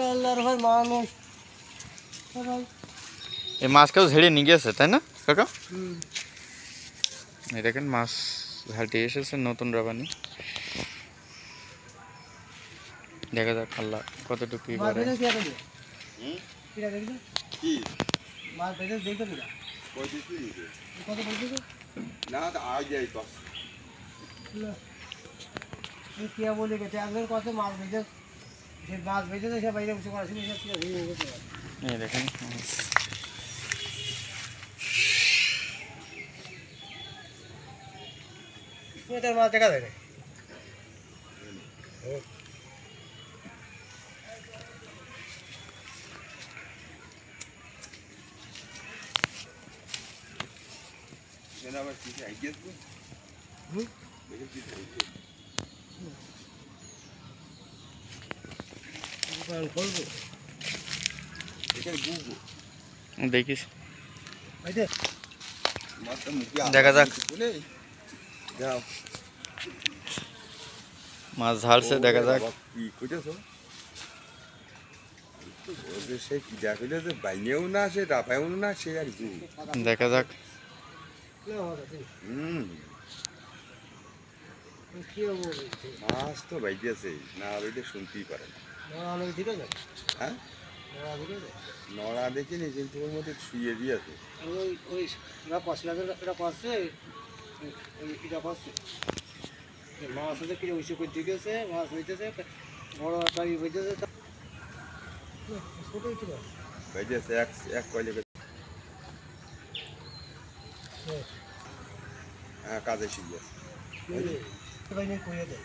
আল্লাহর ভাই মানুষ ভাই এই মাছকেও ঝেড়ে নিয়ে গেছে তাই না কাকা? হুম এই দেখেন মাছ ঘাটে এসেছে নতুন রাবানি। দেখা যাক আল্লাহ কতটুকু কি মাছ করে। ভেজে কি আছে কি রাখে কি মাছ ভেজে দেখতে কিনা কইতেছি কত বলছিস না তো আজ যাই তো কি বলে গেছে একজন কত মাছ ভেজে যে মাছ ভেজে সে বাইরে বসে করা ছিল সে কি ভেজে গেছে এই দেখেন মাছ। তার মাছ দেখা যায় না এখানে আবার কি আইডিয়া তো হুম দেখে কি দোকান খুলবো এখানে গুগু দেখিস এই যে মাছটা মুখে দেখা যাক। শুনে যাও মাছ ঝাড়ছে দেখা যাক। কি কইতেছো ওদের সে কি দেখলে যে বাইনেও না সে রাফায়ও না সে আর কি দেখা যাক। হুম কি হবো মাছ তো বাইতেছে না ওইটা শুনতেই পারে না ঠিক আছে হ্যাঁ ঠিক আছে নড়া দেখিনি কিন্তু ওর মধ্যে শুয়ে দিয়েছে ওই ওই এরা কষলা এটা করছে এটা করছে মাছ হচ্ছে কি ওইসব করে দিতেছে মাছ হইতেছে বড় একটা ই হইতেছে ছোটোই ছিল বাইতেছে এক এক কয়লে হ্যাঁ কাজে শিখে বাইরে করে দেয়